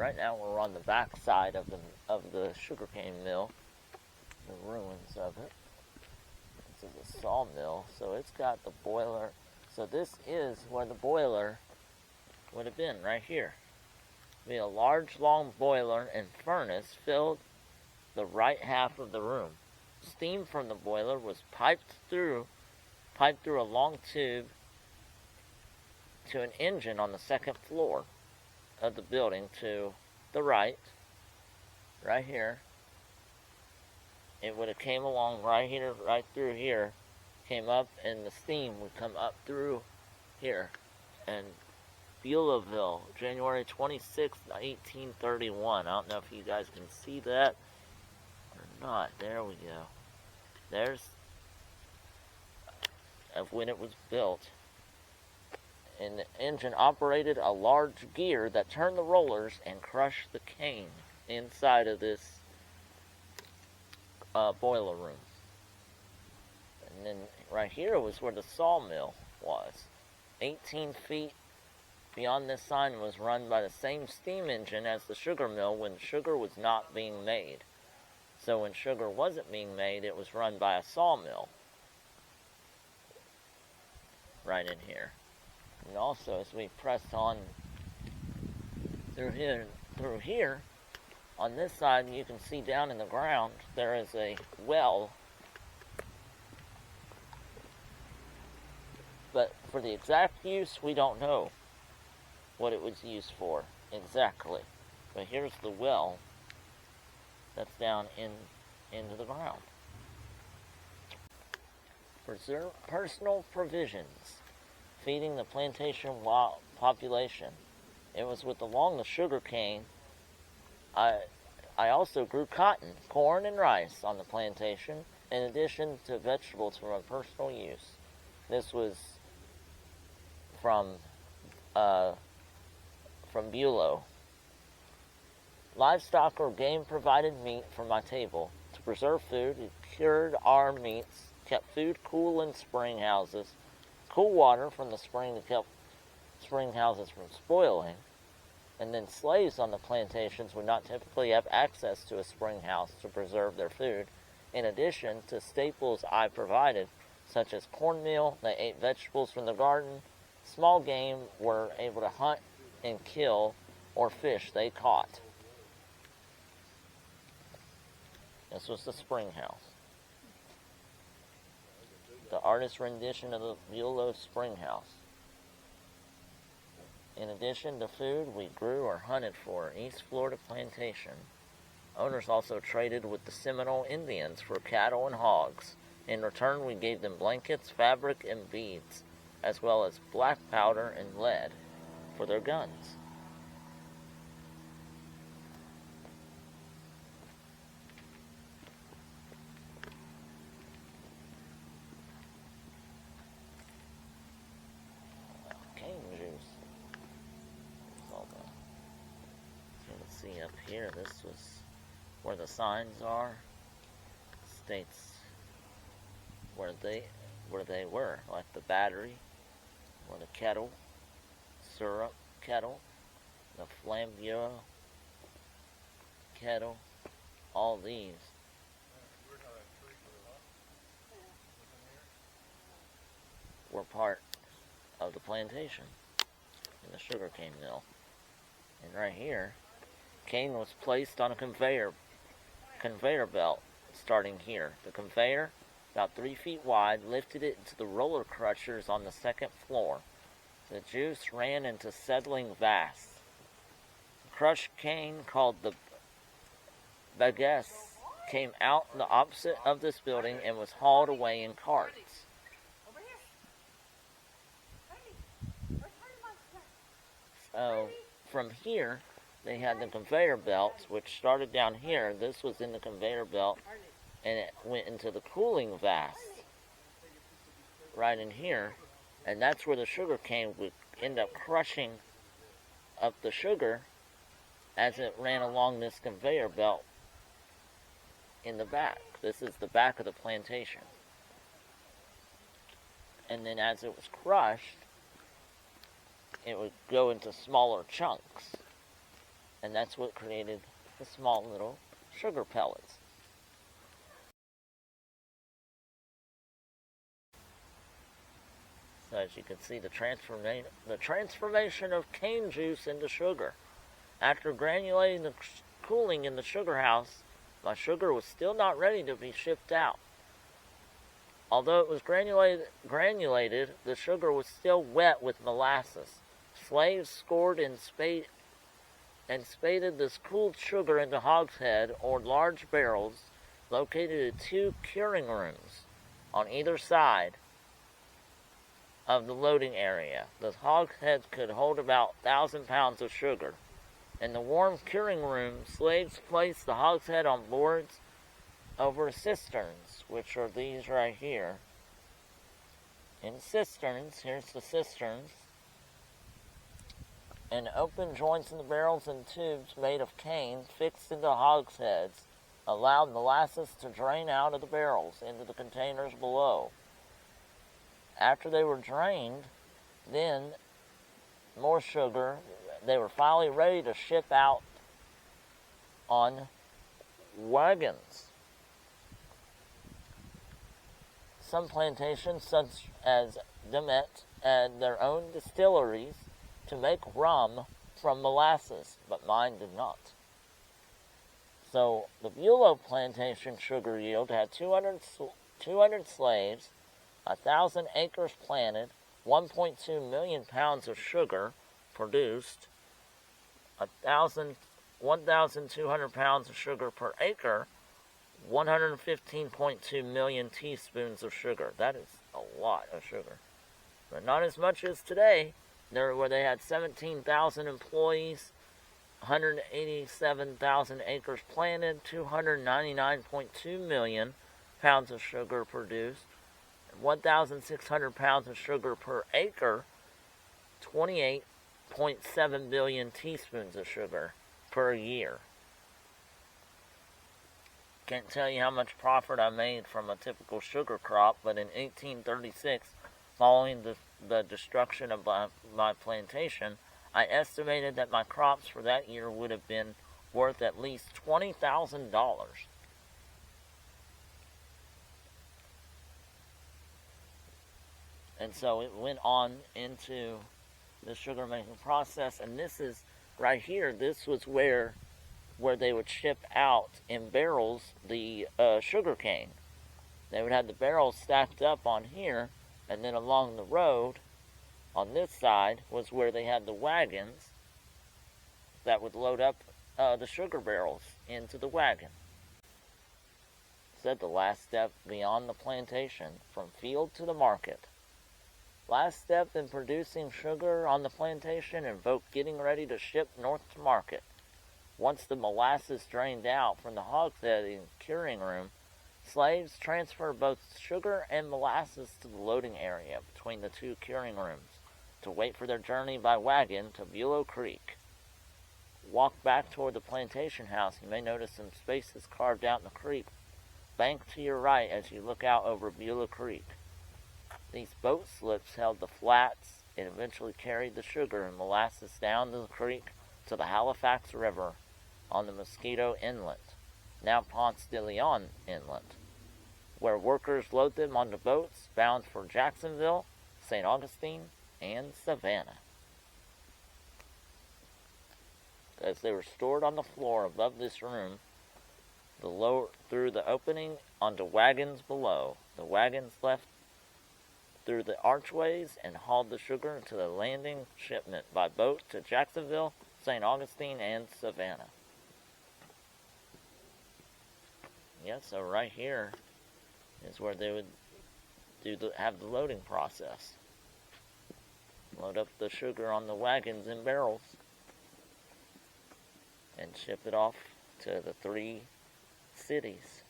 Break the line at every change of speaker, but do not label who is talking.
right now we're on the back side of the sugarcane mill, the ruins of it. This is a sawmill, so it's got the boiler. So this is where the boiler would have been, right here. Be a large, long boiler and furnace filled the right half of the room. Steam from the boiler was piped through a long tube to an engine on the second floor of the building to the right here. It would have came along right here, right through here, came up, and the steam would come up through here. And Bulow, January 26th, 1831. I don't know if you guys can see that or not. There we go. There's of when it was built. And the engine operated a large gear that turned the rollers and crushed the cane inside of this boiler room. And then right here was where the sawmill was. 18 feet beyond this sign was run by the same steam engine as the sugar mill when sugar was not being made. So when sugar wasn't being made, it was run by a sawmill. Right in here. And also, as we press on through here, on this side, you can see down in the ground, there is a well. But for the exact use, we don't know what it was used for exactly. But here's the well that's down into the ground. Preserve personal provisions, feeding the plantation population. It was along the sugar cane. I also grew cotton, corn, and rice on the plantation, in addition to vegetables for my personal use. This was from Bulow. Livestock or game provided meat for my table. To preserve food, it cured our meats, kept food cool in spring houses, cool water from the spring to keep spring houses from spoiling, and then slaves on the plantations would not typically have access to a spring house to preserve their food. In addition to staples I provided, such as cornmeal, they ate vegetables from the garden. Small game were able to hunt and kill or fish they caught. This was the spring house. The artist's rendition of the Bulow spring house. In addition to food we grew or hunted for East Florida plantation, owners also traded with the Seminole Indians for cattle and hogs. In return, we gave them blankets, fabric, and beads, as well as black powder and lead for their guns. See up here, this was where the signs are. States where they were, like the battery, or the kettle, syrup kettle, the flambeau kettle, all these. Were part of the plantation in the sugarcane mill. And right here, cane was placed on a conveyor belt starting here. The conveyor, about 3 feet wide, lifted it into the roller crushers on the second floor. The juice ran into settling vats. The crushed cane, called the baguette, came out the opposite of this building and was hauled away in carts. So, from here, they had the conveyor belts, which started down here. This was in the conveyor belt, and it went into the cooling vats right in here, and that's where the sugar cane would end up crushing up the sugar as it ran along this conveyor belt in the back. This is the back of the plantation. And then as it was crushed, it would go into smaller chunks. And that's what created the small little sugar pellets. So as you can see, the transformation of cane juice into sugar. After granulating and cooling in the sugar house, my sugar was still not ready to be shipped out. Although it was granulated, the sugar was still wet with molasses. Slaves scored and spaded this cooled sugar into hogshead or large barrels located in 2 curing rooms on either side of the loading area. The hogsheads could hold about 1,000 pounds of sugar. In the warm curing room, slaves placed the hogshead on boards over cisterns, which are these right here. In cisterns, here's the cisterns, and open joints in the barrels and tubes made of cane fixed into hogsheads allowed molasses to drain out of the barrels into the containers below. After they were drained, then more sugar, they were finally ready to ship out on wagons. Some plantations, such as Demet, had their own distilleries to make rum from molasses, but mine did not. So the Bulow plantation sugar yield had 200 slaves, 1,000 acres planted, 1.2 million pounds of sugar produced, 1,200 pounds of sugar per acre, 115.2 million teaspoons of sugar. That is a lot of sugar. But not as much as today, where they had 17,000 employees, 187,000 acres planted, 299.2 million pounds of sugar produced, 1,600 pounds of sugar per acre, 28.7 billion teaspoons of sugar per year. Can't tell you how much profit I made from a typical sugar crop, but in 1836, following the destruction of my plantation, I estimated that my crops for that year would have been worth at least $20,000. And so it went on into the sugar making process, and this is right here, this was where they would ship out in barrels the sugar cane. They would have the barrels stacked up on here, and then along the road on this side was where they had the wagons that would load up the sugar barrels into the wagon. Said the last step beyond the plantation, from field to the market. Last step in producing sugar on the plantation invoked getting ready to ship north to market. Once the molasses drained out from the hogshead in curing room, slaves transferred both sugar and molasses to the loading area between the 2 curing rooms to wait for their journey by wagon to Bulow Creek. Walk back toward the plantation house. You may notice some spaces carved out in the creek. Bank to your right as you look out over Bulow Creek. These boat slips held the flats and eventually carried the sugar and molasses down the creek to the Halifax River on the Mosquito Inlet, now Ponce de Leon Inlet, where workers load them onto boats bound for Jacksonville, St. Augustine, and Savannah. As they were stored on the floor above this room, through the opening onto wagons below. The wagons left through the archways and hauled the sugar to the landing shipment by boat to Jacksonville, St. Augustine, and Savannah. So right here is where they would have the loading process. Load up the sugar on the wagons and barrels and ship it off to the 3 cities